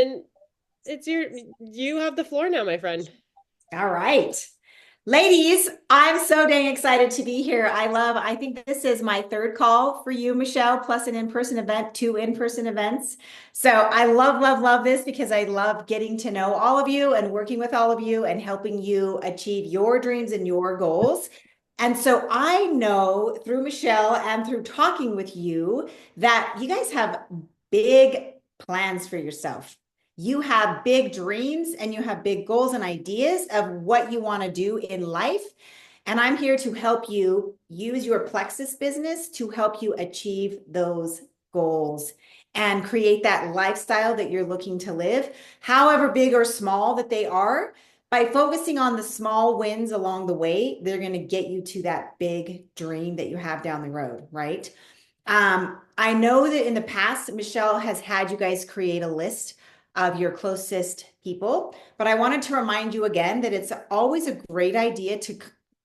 and you have the floor now, my friend. All right. Ladies, I'm so dang excited to be here. I think this is my third call for you, Michelle, plus an in-person event, two in-person events. So I love this because I love getting to know all of you and working with all of you and helping you achieve your dreams and your goals. And so I know through Michelle and through talking with you that you guys have big plans for yourself. You have big dreams and you have big goals and ideas of what you want to do in life. And I'm here to help you use your Plexus business to help you achieve those goals and create that lifestyle that you're looking to live, however big or small that they are. By focusing on the small wins along the way, they're going to get you to that big dream that you have down the road, right? I know that in the past, Michelle has had you guys create a list of your closest people, but I wanted to remind you again that it's always a great idea to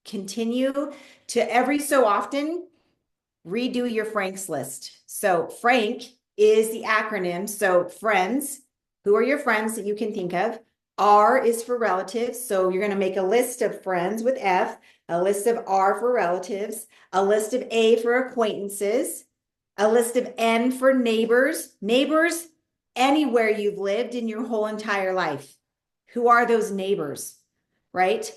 continue to every so often redo your Frank's list. So Frank is the acronym. So friends, who are your friends that you can think of? R is for relatives. So you're going to make a list of friends with F, a list of R for relatives, a list of A for acquaintances, a list of N for neighbors, neighbors anywhere you've lived in your whole entire life. Who are those neighbors, right?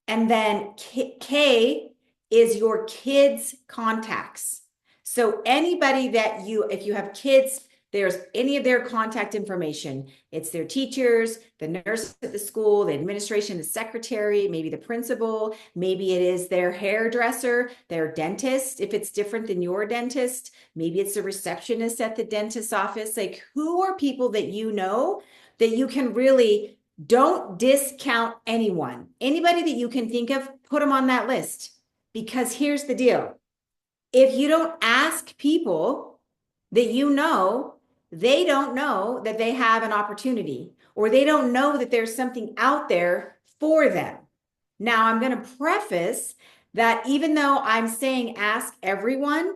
And then K is your kids' contacts. So anybody that if you have kids, there's any of their contact information. It's their teachers, the nurse at the school, the administration, the secretary, maybe the principal, maybe it is their hairdresser, their dentist, if it's different than your dentist, maybe it's the receptionist at the dentist's office. Like, who are people that you know that you can really don't discount anyone. Anybody that you can think of, put them on that list. Because here's the deal. If you don't ask people that you know, they don't know that they have an opportunity or they don't know that there's something out there for them. Now, I'm going to preface that even though I'm saying ask everyone,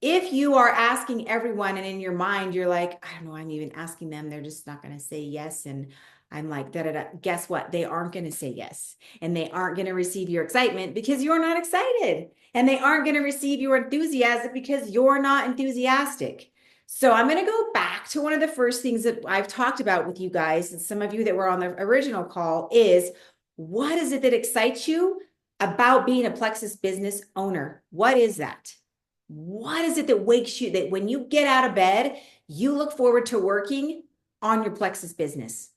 if you are asking everyone and in your mind, you're like, I don't know, I'm even asking them, they're just not going to say yes. And I'm like, da da da. Guess what? They aren't going to say yes. And they aren't going to receive your excitement because you're not excited. And they aren't going to receive your enthusiasm because you're not enthusiastic. So I'm going to go back to one of the first things that I've talked about with you guys, and some of you that were on the original call, is what is it that excites you about being a Plexus business owner? What is that? What is it that wakes you, that when you get out of bed, you look forward to working on your Plexus business?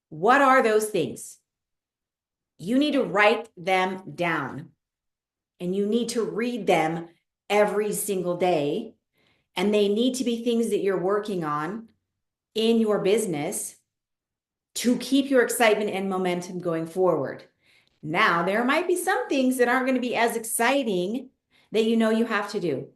What are those things? You need to write them down and you need to read them every single day. And they need to be things that you're working on in your business to keep your excitement and momentum going forward. Now, there might be some things that aren't going to be as exciting that you know you have to do,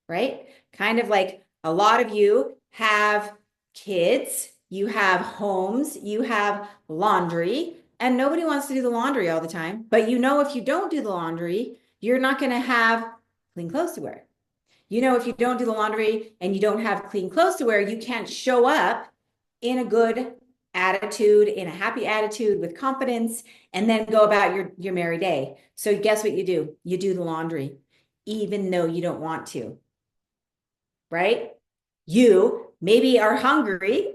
right? Kind of like a lot of you have kids, you have homes, you have laundry, and nobody wants to do the laundry all the time. But you know, if you don't do the laundry, you're not going to have clean clothes to wear. You know, if you don't do the laundry and you don't have clean clothes to wear, you can't show up in a good attitude, in a happy attitude with confidence, and then go about your merry day. So guess what you do? You do the laundry, even though you don't want to, right? You maybe are hungry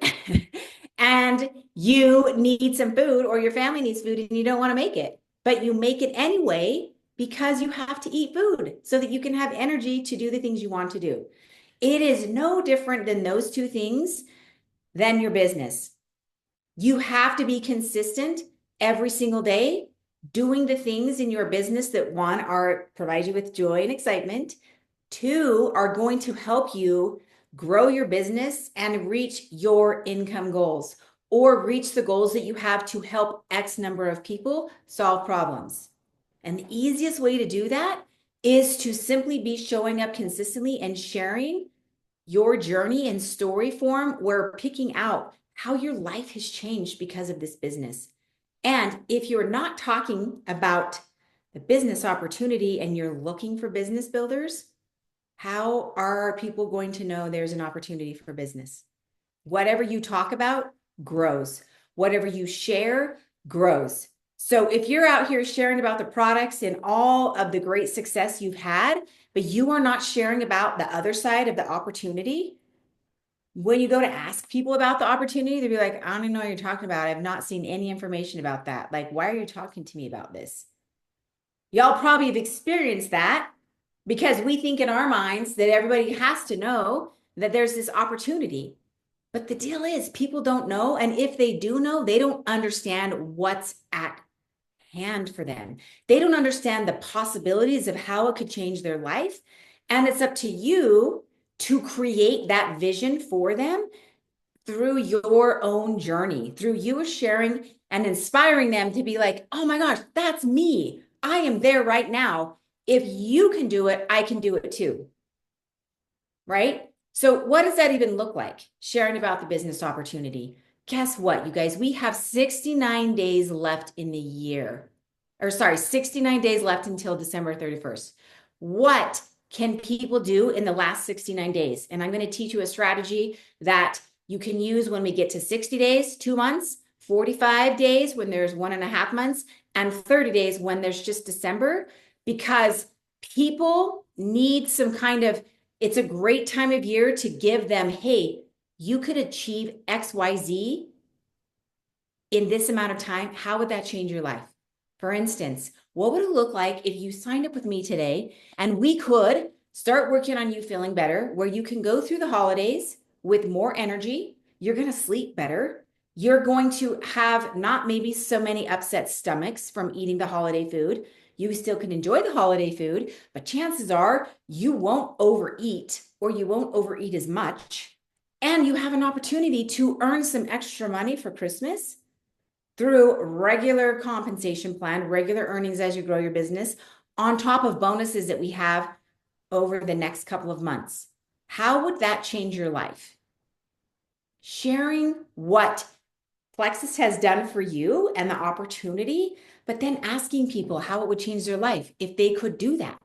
and you need some food, or your family needs food and you don't want to make it, but you make it anyway because you have to eat food so that you can have energy to do the things you want to do. It is no different than those two things than your business. You have to be consistent every single day doing the things in your business that, one, are provide you with joy and excitement, two, are going to help you grow your business and reach your income goals or reach the goals that you have to help X number of people solve problems. And the easiest way to do that is to simply be showing up consistently and sharing your journey in story form. We're picking out how your life has changed because of this business. And if you're not talking about the business opportunity and you're looking for business builders, how are people going to know there's an opportunity for business? Whatever you talk about grows. Whatever you share grows. So if you're out here sharing about the products and all of the great success you've had, but you are not sharing about the other side of the opportunity, when you go to ask people about the opportunity, they'll be like, I don't even know what you're talking about. I've not seen any information about that. Like, why are you talking to me about this? Y'all probably have experienced that because we think in our minds that everybody has to know that there's this opportunity. But the deal is, people don't know. And if they do know, they don't understand what's at hand for them. They don't understand the possibilities of how it could change their life. And it's up to you to create that vision for them through your own journey, through you sharing and inspiring them to be like, oh my gosh, that's me. I am there right now. If you can do it, I can do it too. Right? So what does that even look like? Sharing about the business opportunity. Guess what, you guys? We have 69 days left in the year. Or sorry, 69 days left until December 31st. What can people do in the last 69 days? And I'm going to teach you a strategy that you can use when we get to 60 days, 2 months, 45 days when there's 1.5 months, and 30 days when there's just December, because people need some kind of, it's a great time of year to give them, hey, you could achieve XYZ in this amount of time. How would that change your life? For instance, what would it look like if you signed up with me today and we could start working on you feeling better, where you can go through the holidays with more energy, you're going to sleep better, you're going to have not maybe so many upset stomachs from eating the holiday food. You still can enjoy the holiday food, but chances are you won't overeat, or you won't overeat as much. And you have an opportunity to earn some extra money for Christmas through regular compensation plan, regular earnings as you grow your business, on top of bonuses that we have over the next couple of months. How would that change your life? Sharing what Plexus has done for you and the opportunity, but then asking people how it would change their life if they could do that.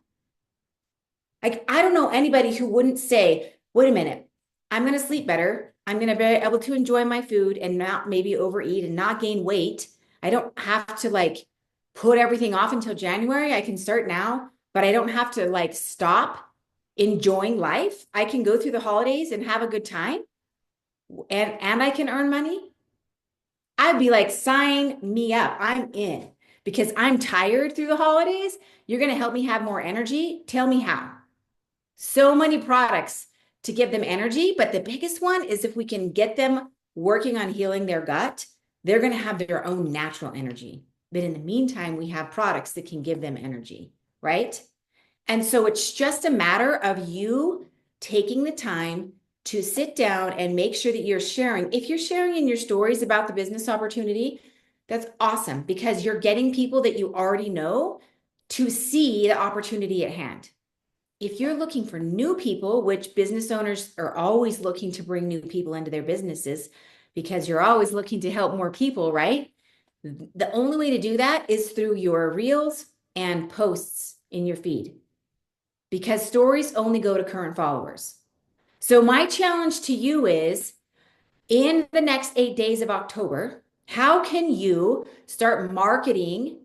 Like, I don't know anybody who wouldn't say, wait a minute, I'm going to sleep better. I'm going to be able to enjoy my food and not maybe overeat and not gain weight. I don't have to like put everything off until January. I can start now, but I don't have to like stop enjoying life. I can go through the holidays and have a good time, and I can earn money. I'd be like, sign me up. I'm in, because I'm tired through the holidays. You're going to help me have more energy. Tell me how. So many products to give them energy, but the biggest one is if we can get them working on healing their gut, they're going to have their own natural energy. But in the meantime, we have products that can give them energy, right? And so it's just a matter of you taking the time to sit down and make sure that you're sharing. If you're sharing in your stories about the business opportunity, that's awesome, because you're getting people that you already know to see the opportunity at hand. If you're looking for new people, which business owners are always looking to bring new people into their businesses, because you're always looking to help more people, right? The only way to do that is through your reels and posts in your feed, because stories only go to current followers. So my challenge to you is, in the next 8 days of October, how can you start marketing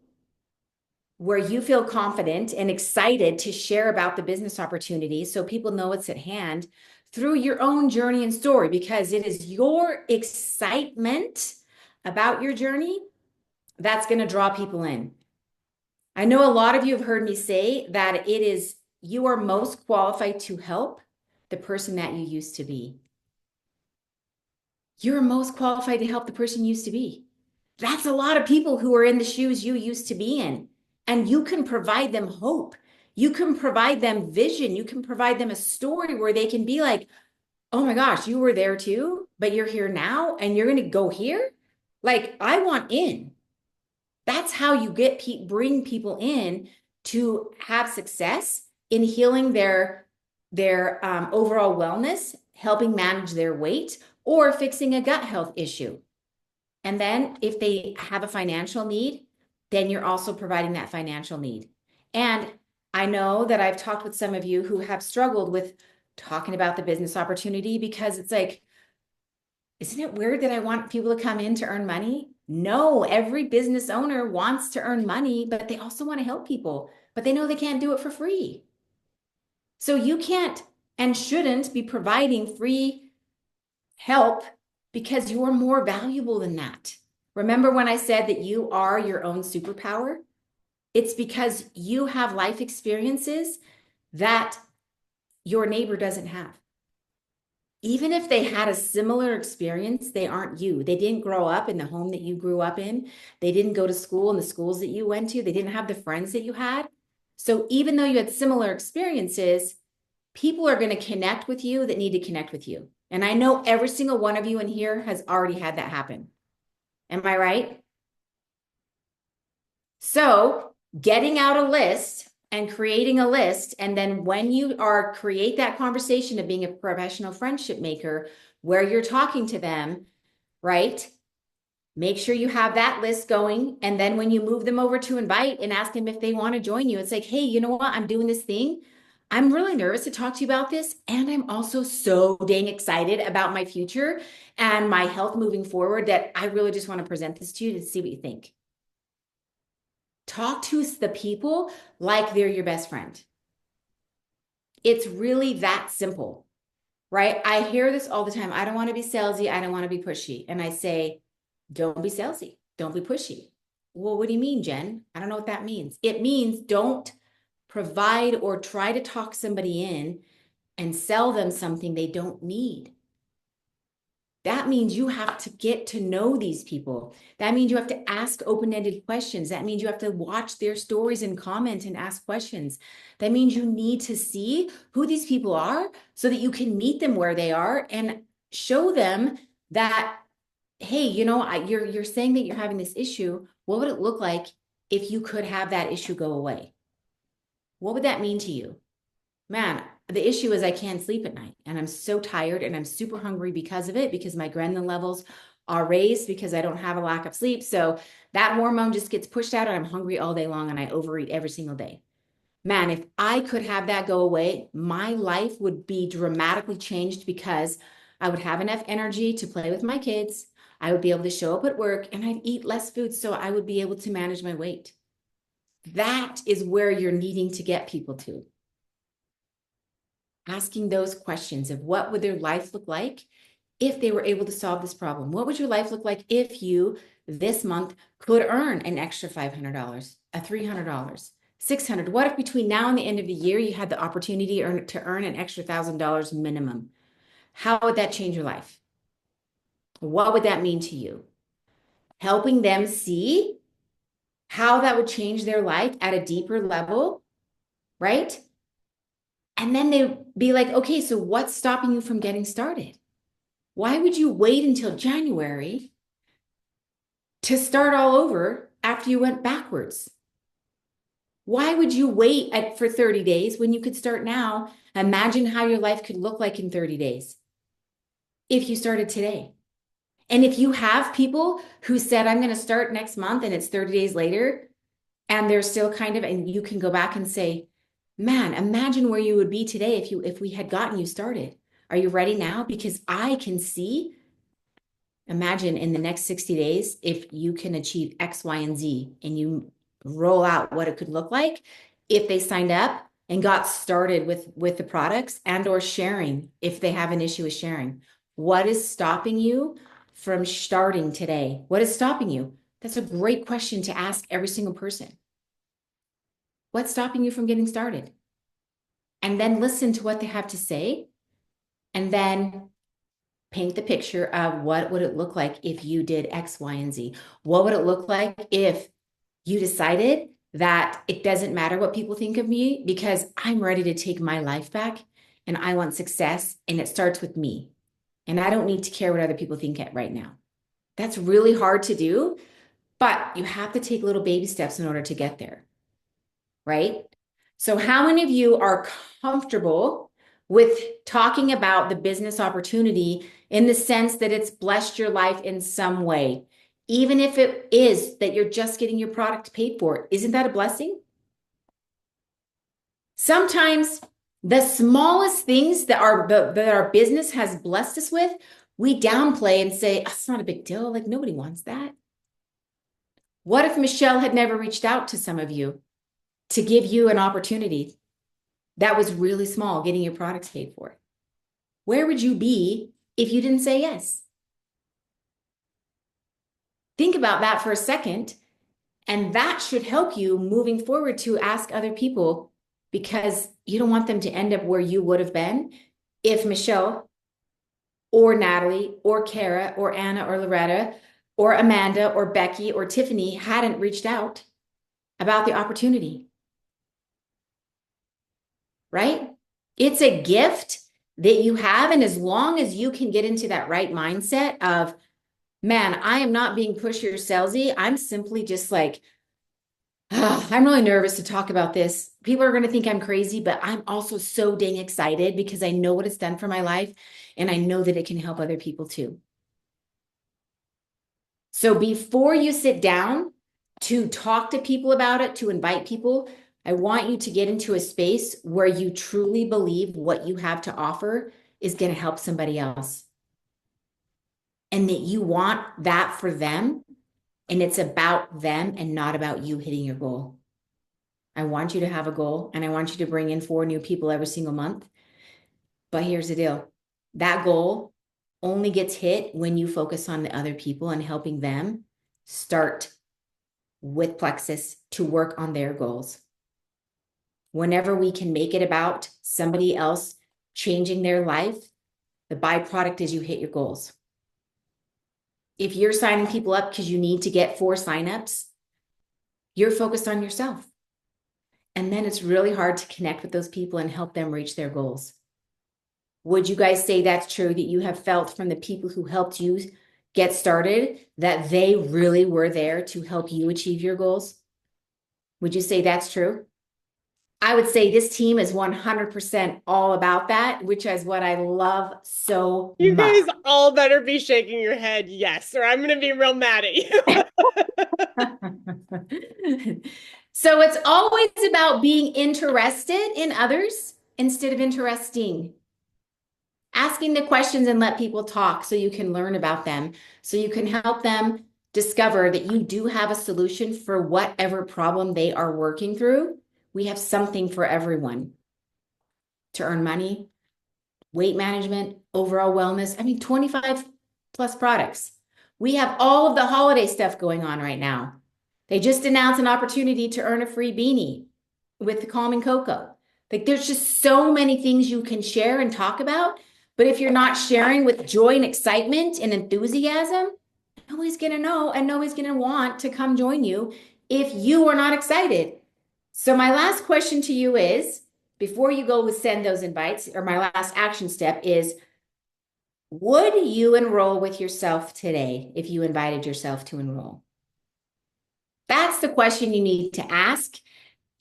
where you feel confident and excited to share about the business opportunity so people know what's at hand through your own journey and story? Because it is your excitement about your journey that's going to draw people in. I know a lot of you have heard me say that it is, you are most qualified to help the person that you used to be. You're most qualified to help the person you used to be. That's a lot of people who are in the shoes you used to be in. And you can provide them hope. You can provide them vision. You can provide them a story where they can be like, oh my gosh, you were there too, but you're here now and you're going to go here. Like, I want in. That's how you bring people in to have success in healing their overall wellness, helping manage their weight, or fixing a gut health issue. And then if they have a financial need, then you're also providing that financial need. And I know that I've talked with some of you who have struggled with talking about the business opportunity, because it's like, isn't it weird that I want people to come in to earn money? No, every business owner wants to earn money, but they also want to help people, but they know they can't do it for free. So you can't and shouldn't be providing free help because you're more valuable than that. Remember when I said that you are your own superpower? It's because you have life experiences that your neighbor doesn't have. Even if they had a similar experience, they aren't you. They didn't grow up in the home that you grew up in. They didn't go to school in the schools that you went to. They didn't have the friends that you had. So even though you had similar experiences, people are going to connect with you that need to connect with you. And I know every single one of you in here has already had that happen. Am I right? So getting out a list and creating a list, and then when you are create that conversation of being a professional friendship maker where you're talking to them, right? Make sure you have that list going. And then when you move them over to invite and ask them if they want to join you, it's like, hey, you know what? I'm doing this thing. I'm really nervous to talk to you about this. And I'm also so dang excited about my future and my health moving forward that I really just want to present this to you to see what you think. Talk to the people like they're your best friend. It's really that simple, right? I hear this all the time. I don't want to be salesy. I don't want to be pushy. And I say, don't be salesy. Don't be pushy. Well, what do you mean, Jen? I don't know what that means. It means don't provide or try to talk somebody in and sell them something they don't need. That means you have to get to know these people. That means you have to ask open-ended questions. That means you have to watch their stories and comment and ask questions. That means you need to see who these people are so that you can meet them where they are and show them that, hey, you know, you're saying that you're having this issue. What would it look like if you could have that issue go away? What would that mean to you? Man, the issue is I can't sleep at night and I'm so tired and I'm super hungry because of it, because my ghrelin levels are raised because I don't have a lack of sleep. So that hormone just gets pushed out and I'm hungry all day long and I overeat every single day. Man, if I could have that go away, my life would be dramatically changed because I would have enough energy to play with my kids. I would be able to show up at work and I'd eat less food so I would be able to manage my weight. That is where you're needing to get people to. Asking those questions of what would their life look like if they were able to solve this problem? What would your life look like if you this month could earn an extra $500, a $300, $600? What if between now and the end of the year you had the opportunity to earn an extra $1,000 minimum? How would that change your life? What would that mean to you? Helping them see how that would change their life at a deeper level, right? And then they'd be like, okay, so what's stopping you from getting started? Why would you wait until January to start all over after you went backwards? Why would you wait for 30 days when you could start now? Imagine how your life could look like in 30 days if you started today. And if you have people who said, I'm going to start next month and it's 30 days later, and they're still kind of, and you can go back and say, man, imagine where you would be today if we had gotten you started. Are you ready now? Because I can see, imagine in the next 60 days, if you can achieve X, Y, and Z, and you roll out what it could look like if they signed up and got started with the products and or sharing if they have an issue with sharing. What is stopping you from starting today? What is stopping you? That's a great question to ask every single person. What's stopping you from getting started? And then listen to what they have to say. And then paint the picture of what would it look like if you did X, Y, and Z? What would it look like if you decided that it doesn't matter what people think of me because I'm ready to take my life back and I want success and it starts with me. And I don't need to care what other people think right now. That's really hard to do, but you have to take little baby steps in order to get there, right? So how many of you are comfortable with talking about the business opportunity in the sense that it's blessed your life in some way? Even if it is that you're just getting your product paid for, isn't that a blessing? Sometimes the smallest things that our business has blessed us with we downplay and say, oh, it's not a big deal. Like nobody wants that. What if Michelle had never reached out to some of you to give you an opportunity that was really small, getting your products paid for? Where would you be if you didn't say yes? Think about that for a second. And that should help you moving forward to ask other people, because you don't want them to end up where you would have been if Michelle or Natalie or Kara or Anna or Loretta or Amanda or Becky or Tiffany hadn't reached out about the opportunity. Right? It's a gift that you have. And as long as you can get into that right mindset of, man, I am not being pushy or salesy. I'm simply just like, oh, I'm really nervous to talk about this. People are going to think I'm crazy, but I'm also so dang excited because I know what it's done for my life. And I know that it can help other people too. So before you sit down to talk to people about it, to invite people, I want you to get into a space where you truly believe what you have to offer is going to help somebody else. And that you want that for them. And it's about them and not about you hitting your goal. I want you to have a goal and I want you to bring in 4 new people every single month. But here's the deal. That goal only gets hit when you focus on the other people and helping them start with Plexus to work on their goals. Whenever we can make it about somebody else changing their life, the byproduct is you hit your goals. If you're signing people up because you need to get 4 signups, you're focused on yourself. And then it's really hard to connect with those people and help them reach their goals. Would you guys say that's true, that you have felt from the people who helped you get started that they really were there to help you achieve your goals? Would you say that's true? I would say this team is 100% all about that, which is what I love so You much. guys all better be shaking your head yes, or I'm going to be real mad at you. So it's always about being interested in others instead of interesting. Asking the questions and let people talk so you can learn about them, so you can help them discover that you do have a solution for whatever problem they are working through. We have something for everyone to earn money, weight management, overall wellness. I mean, 25 plus products. We have all of the holiday stuff going on right now. They just announced an opportunity to earn a free beanie with the Calming Cocoa. Like there's just so many things you can share and talk about. But if you're not sharing with joy and excitement and enthusiasm, nobody's going to know and nobody's going to want to come join you if you are not excited. So my last question to you is, before you go send those invites, or my last action step is, would you enroll with yourself today if you invited yourself to enroll? That's the question you need to ask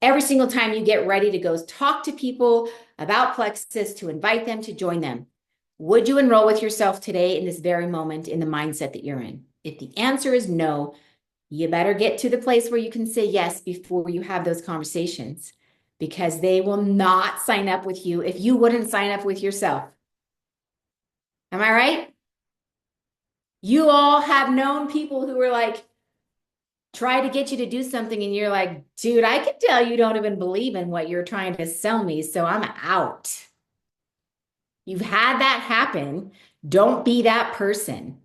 every single time you get ready to go talk to people about Plexus, to invite them to join them. Would you enroll with yourself today in this very moment in the mindset that you're in? If the answer is no, you better get to the place where you can say yes before you have those conversations, because they will not sign up with you if you wouldn't sign up with yourself. Am I right? You all have known people who were like, try to get you to do something and you're like, dude, I can tell you don't even believe in what you're trying to sell me, so I'm out. You've had that happen. Don't be that person,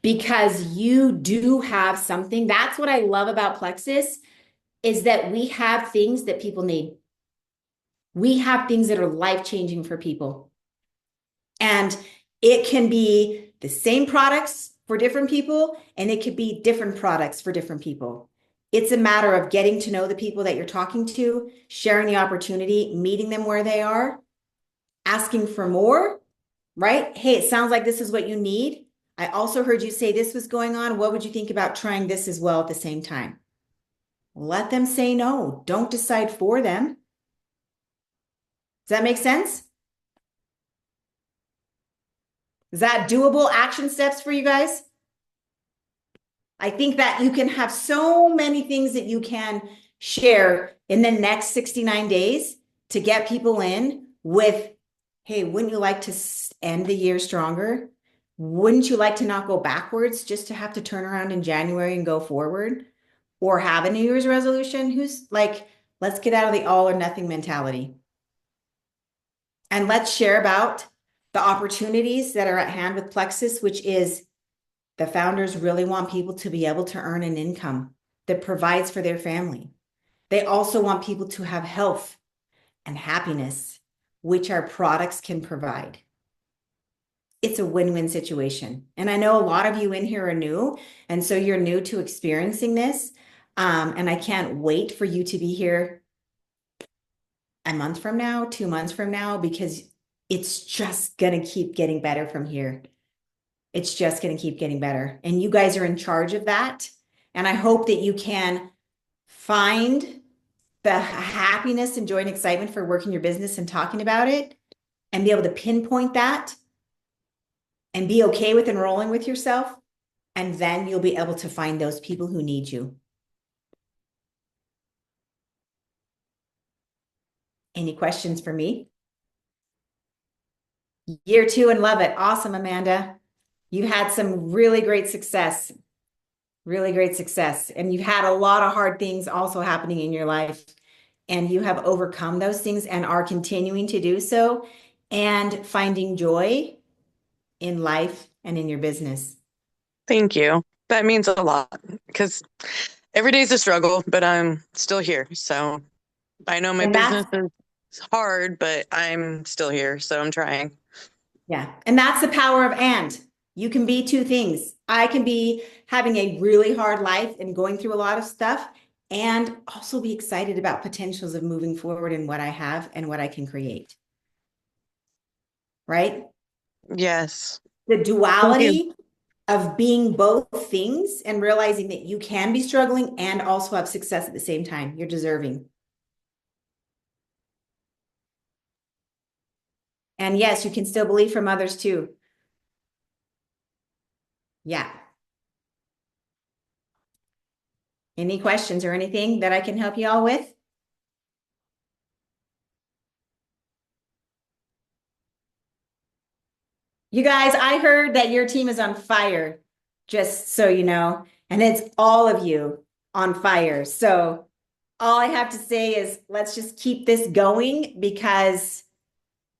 because you do have something. That's what I love about Plexus, is that we have things that people need. We have things that are life-changing for people. And it can be the same products for different people, and it could be different products for different people. It's a matter of getting to know the people that you're talking to, sharing the opportunity, meeting them where they are, asking for more, right? Hey, it sounds like this is what you need. I also heard you say this was going on. What would you think about trying this as well at the same time? Let them say no. Don't decide for them. Does that make sense? Is that doable action steps for you guys? I think that you can have so many things that you can share in the next 69 days to get people in with, hey, wouldn't you like to end the year stronger? Wouldn't you like to not go backwards just to have to turn around in January and go forward? Or have a New Year's resolution? Who's like, let's get out of the all or nothing mentality. And let's share about the opportunities that are at hand with Plexus, which is the founders really want people to be able to earn an income that provides for their family. They also want people to have health and happiness, which our products can provide. It's a win-win situation. And I know a lot of you in here are new, and so you're new to experiencing this. And I can't wait for you to be here a month from now, 2 months from now, because it's just going to keep getting better from here. It's just going to keep getting better. And you guys are in charge of that. And I hope that you can find the happiness and joy and excitement for working your business and talking about it and be able to pinpoint that and be okay with enrolling with yourself. And then you'll be able to find those people who need you. Any questions for me? Year 2 and love it. Awesome, Amanda. You had some really great success. Really great success. And you've had a lot of hard things also happening in your life. And you have overcome those things and are continuing to do so and finding joy in life and in your business. Thank you. That means a lot because every day is a struggle, but I'm still here. So I know my business is hard, but I'm still here. So I'm trying. Yeah. And that's the power of and. You can be two things. I can be having a really hard life and going through a lot of stuff and also be excited about potentials of moving forward in what I have and what I can create. Right? Yes. The duality of being both things and realizing that you can be struggling and also have success at the same time. You're deserving. And yes, you can still believe from others too. Yeah. Any questions or anything that I can help you all with? You guys, I heard that your team is on fire, just so you know, and it's all of you on fire. So all I have to say is let's just keep this going because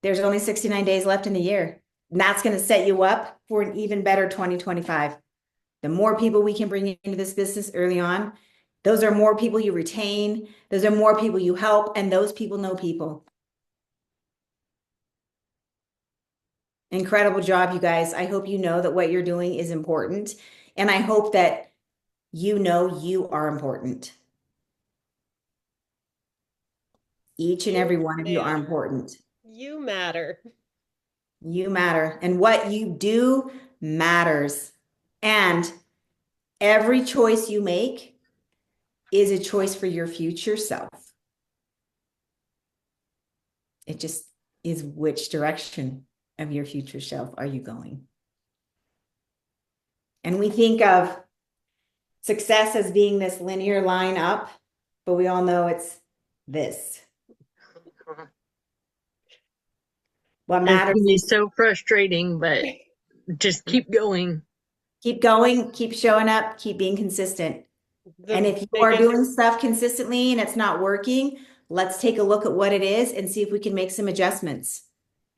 there's only 69 days left in the year. And that's going to set you up for an even better 2025. The more people we can bring into this business early on, those are more people you retain. Those are more people you help, and those people know people. Incredible job, you guys. I hope you know that what you're doing is important. And I hope that you know you are important. Each and every one of you are important. You matter. You matter. And what you do matters. And every choice you make is a choice for your future self. It just is which direction of your future self are you going? And we think of success as being this linear line up, but we all know it's this. What matters can be so frustrating, but just keep going. Keep going, keep showing up, keep being consistent. And if you are doing stuff consistently and it's not working, let's take a look at what it is and see if we can make some adjustments.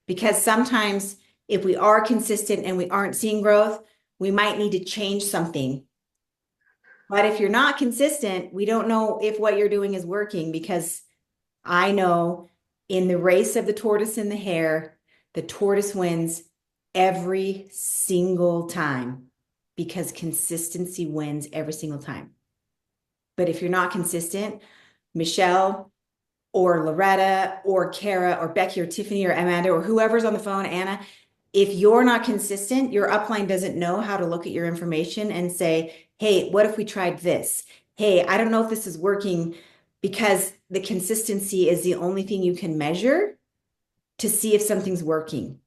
Because sometimes if we are consistent and we aren't seeing growth, we might need to change something. But if you're not consistent, we don't know if what you're doing is working, because I know in the race of the tortoise and the hare, the tortoise wins every single time because consistency wins every single time. But if you're not consistent, Michelle or Loretta or Kara or Becky or Tiffany or Amanda or whoever's on the phone, Anna, if you're not consistent, your upline doesn't know how to look at your information and say, hey, what if we tried this? Hey, I don't know if this is working, because the consistency is the only thing you can measure to see if something's working.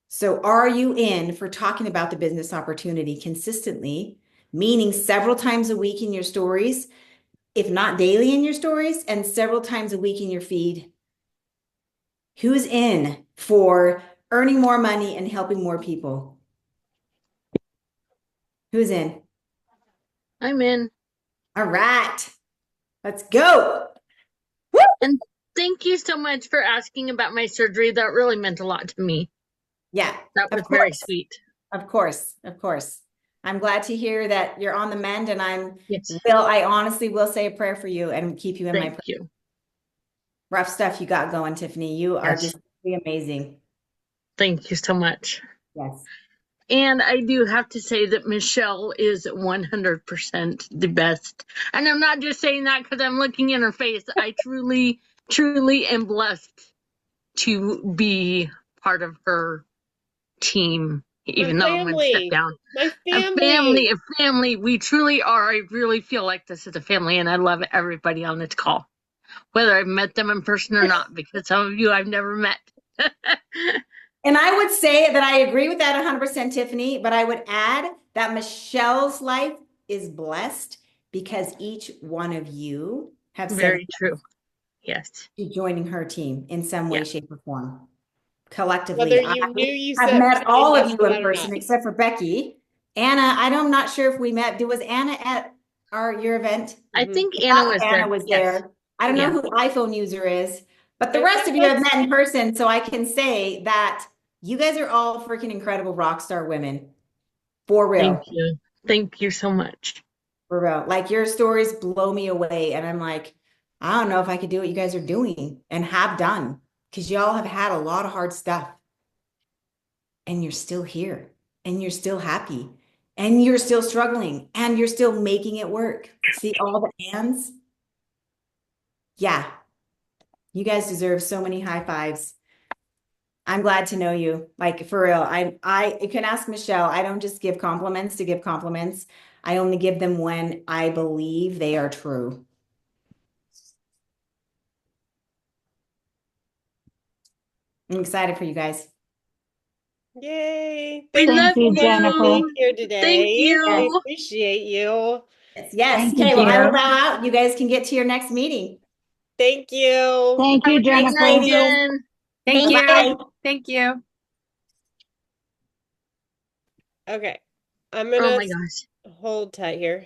So are you in for talking about the business opportunity consistently, meaning several times a week in your stories, if not daily in your stories, and several times a week in your feed? Who's in for earning more money and helping more people? Who's in? I'm in. All right, let's go. Woo! And thank you so much for asking about my surgery. That really meant a lot to me. Yeah, That was of very course. sweet. Of course, of course. I'm glad to hear that you're on the mend, and Yes. I honestly will say a prayer for you and keep you in my Thank you. rough stuff you got going, Tiffany. You are Yes. just really amazing. Thank you so much. Yes. And I do have to say that Michelle is 100% the best. And I'm not just saying that because I'm looking in her face. I truly, truly am blessed to be part of her team, even though I'm going to step down. My A family. family. We truly are. I really feel like this is a family, and I love everybody on this call, whether I've met them in person or not, because some of you I've never met. And I would say that I agree with that 100%, Tiffany, but I would add that Michelle's life is blessed because each one of you have said Very true. Yes. to joining her team in some way, Yeah. shape, or form. Collectively, Whether you knew you I've said met all of yes you to in that or person not. except for Becky. Anna, I'm not sure if we met. Was Anna at your event? I think I Anna thought was Anna there. was Yes. there. I don't know Yeah. who the iPhone user is, but the rest of you have met in person, so I can say that you guys are all freaking incredible rock star women. For real. Thank you. Thank you so much. For real. Like your stories blow me away. And I'm like, I don't know if I could do what you guys are doing and have done because y'all have had a lot of hard stuff. And you're still here and you're still happy and you're still struggling and you're still making it work. See all the hands? Yeah. You guys deserve so many high fives. I'm glad to know you. Like for real. You can ask Michelle. I don't just give compliments to give compliments. I only give them when I believe they are true. I'm excited for you guys. Yay. We Thank love you so much for you. being here today. Thank I you. appreciate you. Yes. Thank Okay. you, Well, I will dear. bow out. You guys can get to your next meeting. Thank you. Thank Have you, a great Jennifer. night, ladies. Jen. Thank Bye-bye. you. Thank you. Okay. I'm Oh gonna my gosh. hold tight here.